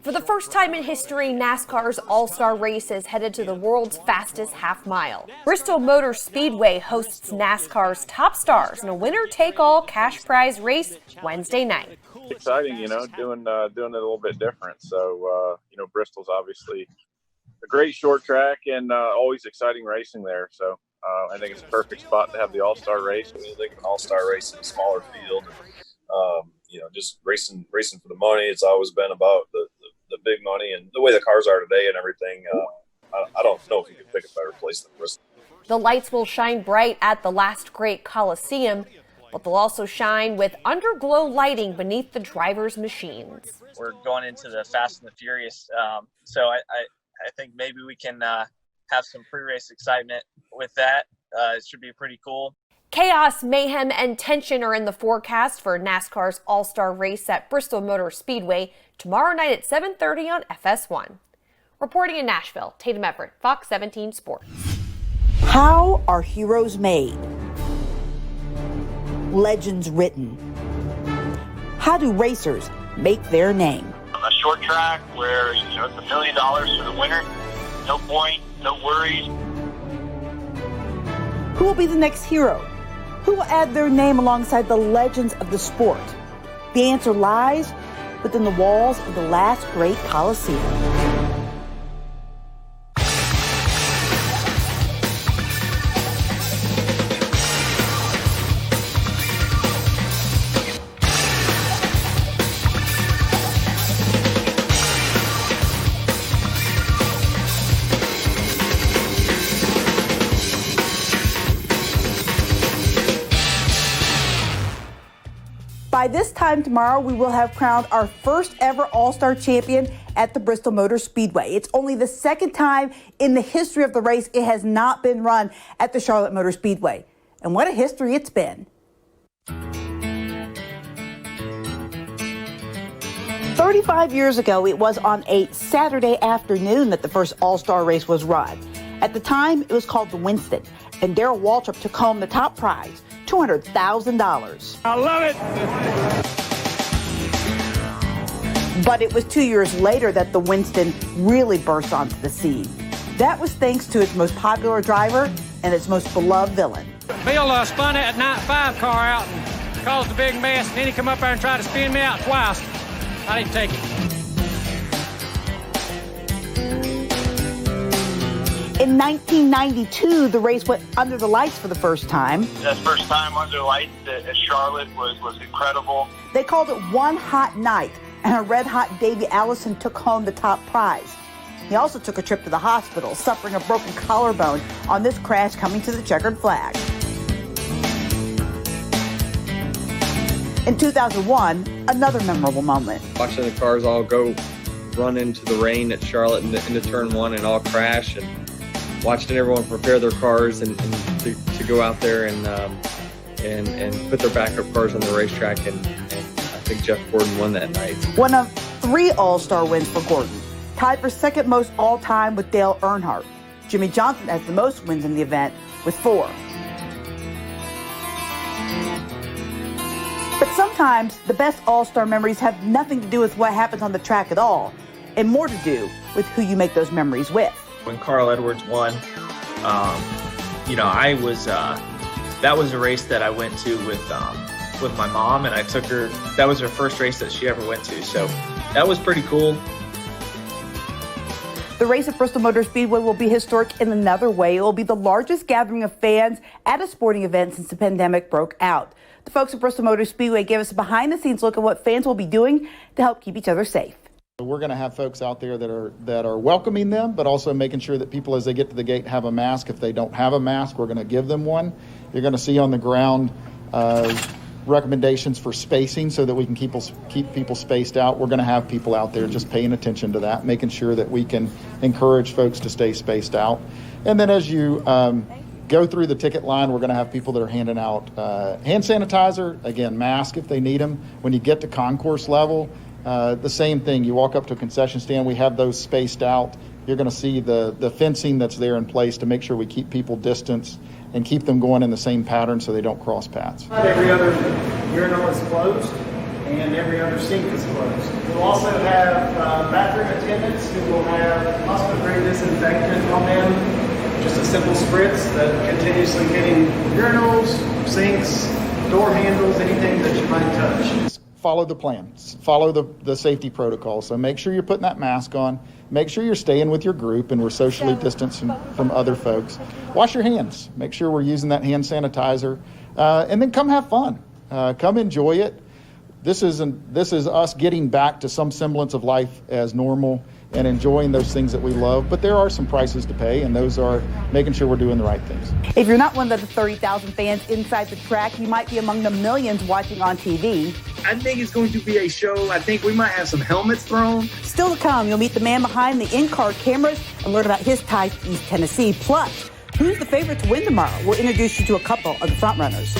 For the first time in history, NASCAR's All-Star race is headed to the world's fastest half mile. Bristol Motor Speedway hosts NASCAR's top stars in a winner-take-all cash prize race Wednesday night. Exciting, doing it a little bit different. So, Bristol's obviously a great short track and always exciting racing there. So I think it's a perfect spot to have the All-Star race. When you look at an All-Star race in a smaller field, just racing for the money. It's always been about the big money, and the way the cars are today and everything. I don't know if you could pick a better place than Bristol. The lights will shine bright at the last great Coliseum, but they'll also shine with underglow lighting beneath the drivers' machines. We're going into the Fast and the Furious, so I think maybe we can have some pre-race excitement with that. It should be pretty cool. Chaos, mayhem, and tension are in the forecast for NASCAR's All-Star race at Bristol Motor Speedway tomorrow night at 7:30 on FS1. Reporting in Nashville, Tatum Everett, Fox 17 Sports. How are heroes made? Legends written? How do racers make their name? A short track where, it's $1 million for the winner. No point, no worries. Who will be the next hero? Who will add their name alongside the legends of the sport? The answer lies within the walls of the last great Coliseum. By this time tomorrow, we will have crowned our first ever All-Star champion at the Bristol Motor Speedway. It's only the second time in the history of the race it has not been run at the Charlotte Motor Speedway. And what a history it's been. 35 years ago, it was on a Saturday afternoon that the first All-Star race was run. At the time, it was called the Winston, and Darrell Waltrip took home the top prize, $200,000. I love it. But it was 2 years later that the Winston really burst onto the scene. That was thanks to its most popular driver and its most beloved villain. Bill spun that 95 car out and caused a big mess, and then he come up there and tried to spin me out twice. I didn't take it. In 1992, the race went under the lights for the first time. That first time under the lights at Charlotte was incredible. They called it One Hot Night, and a red-hot Davey Allison took home the top prize. He also took a trip to the hospital, suffering a broken collarbone on this crash coming to the checkered flag. In 2001, another memorable moment. Watching the cars all go run into the rain at Charlotte into turn one and all crash, and watching everyone prepare their cars and to go out there and put their backup cars on the racetrack, and I think Jeff Gordon won that night. One of 3 All-Star wins for Gordon, tied for second most all-time with Dale Earnhardt. Jimmy Johnson has the most wins in the event with 4. But sometimes the best All-Star memories have nothing to do with what happens on the track at all, and more to do with who you make those memories with. When Carl Edwards won, that was a race that I went to with my mom, and I took her. That was her first race that she ever went to, so that was pretty cool. The race at Bristol Motor Speedway will be historic in another way. It will be the largest gathering of fans at a sporting event since the pandemic broke out. The folks at Bristol Motor Speedway gave us a behind-the-scenes look at what fans will be doing to help keep each other safe. We're going to have folks out there that are welcoming them, but also making sure that people, as they get to the gate, have a mask. If they don't have a mask, we're going to give them one. You're going to see on the ground recommendations for spacing so that we can keep people spaced out. We're going to have people out there just paying attention to that, making sure that we can encourage folks to stay spaced out. And then as you go through the ticket line, we're going to have people that are handing out hand sanitizer, again, mask if they need them. When you get to concourse level, the same thing. You walk up to a concession stand, we have those spaced out. You're going to see the fencing that's there in place to make sure we keep people distanced and keep them going in the same pattern so they don't cross paths. Not every other urinal is closed. and every other sink is closed. We'll also have bathroom attendants who will have hospital-grade disinfectant on them, just a simple spritz that continuously getting urinals, sinks, door handles, anything that you might touch. Follow the plan, follow the safety protocol. So make sure you're putting that mask on, make sure you're staying with your group and we're socially distanced from other folks. Wash your hands, make sure we're using that hand sanitizer, and then come have fun, come enjoy it. This is us getting back to some semblance of life as normal and enjoying those things that we love. But there are some prices to pay, and those are making sure we're doing the right things. If you're not one of the 30,000 fans inside the track, you might be among the millions watching on TV. I think it's going to be a show. I think we might have some helmets thrown. Still to come, you'll meet the man behind the in-car cameras and learn about his ties to East Tennessee. Plus, who's the favorite to win tomorrow? We'll introduce you to a couple of the front runners.